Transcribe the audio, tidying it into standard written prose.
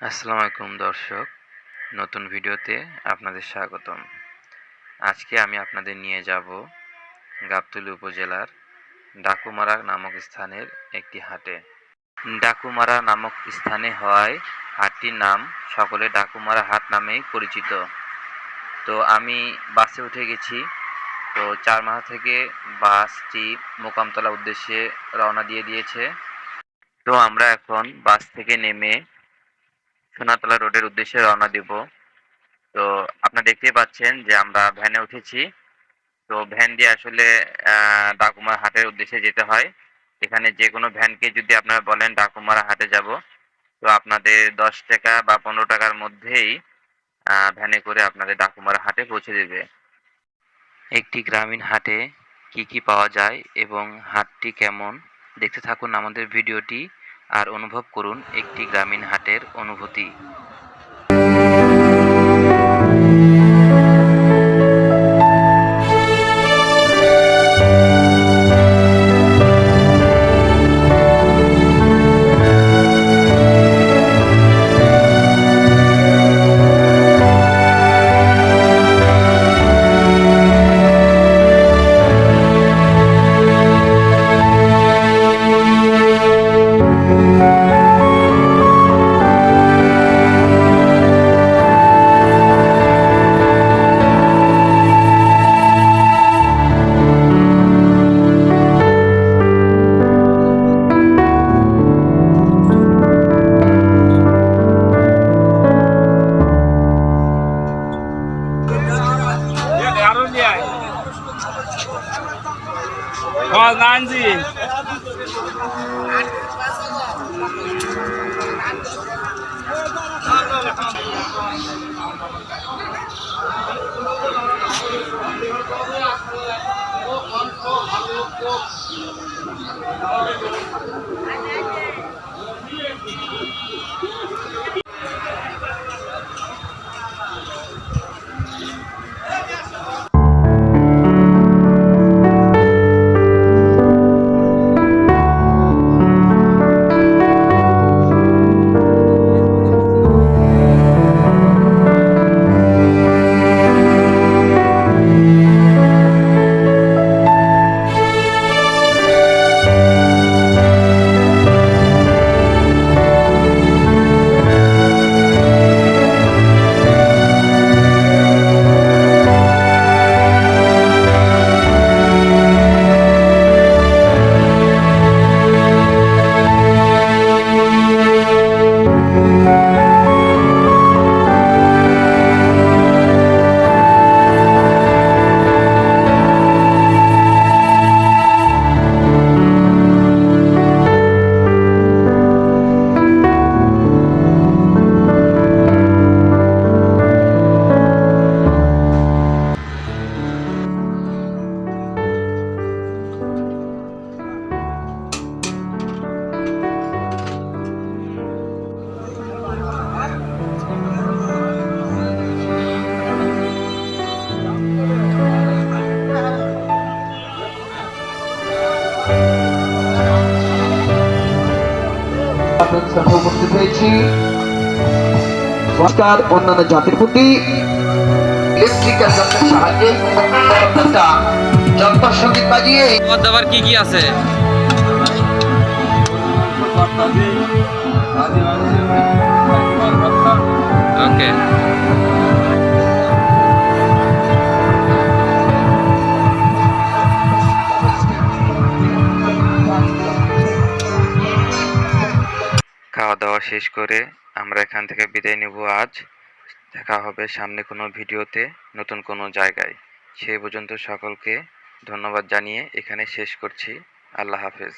আসসালামু আলাইকুম দর্শক, নতুন ভিডিওতে আপনাদের স্বাগতম। আজকে আমি আপনাদের নিয়ে যাব গাবতলী উপজেলার ডাকুমারা নামক স্থানের একটি হাটে। ডাকুমারা নামক স্থানে হওয়ায় হাটটির নাম সকলে ডাকুমারা হাট নামেই পরিচিত। তো আমি বাসে উঠে গেছি। তো চারমাথা থেকে বাসটি মোকামতলা উদ্দেশ্যে রওনা দিয়ে দিয়েছে। তো আমরা এখন বাস থেকে নেমে সোনাতলা রোডের উদ্দেশ্যে রওনা দিব। তো আপনারা দেখতেই পাচ্ছেন যে আমরা ভ্যানে উঠেছি। তো ভ্যান দিয়ে আসলে ডাকুমারা হাটের উদ্দেশ্যে যেতে হয়। এখানে যেকোনো ভ্যানকে যদি আপনারা বলেন ডাকুমারা হাটে যাব, তো আপনাদের ৳১০ বা ৳১৫ মধ্যেই ভ্যানে করে আপনাদের ডাকুমারা হাটে পৌঁছে দেবে। একটি গ্রামীণ হাটে কি কি পাওয়া যায় এবং হাটটি কেমন, দেখতে থাকুন আমাদের ভিডিওটি আর অনুভব করুন একটি গ্রামীণ হাটের অনুভূতি। Ganji. উপস্থিত হয়েছি সংস্কার অন্যান্য জাতির প্রতি ইলেকট্রিক্যাল যন্ত্রের সাহায্যে একটা যন্ত্র সঙ্গীত বাজিয়ে আবার কি কি আছে? ওকে, খাওয়া দাওয়া শেষ করে আমরা এখান থেকে বিদায় নেব আজ। দেখা হবে সামনে কোনো ভিডিওতে নতুন কোনো জায়গায়। সে পর্যন্ত সকলকে ধন্যবাদ জানিয়ে এখানে শেষ করছি। আল্লাহ হাফেজ।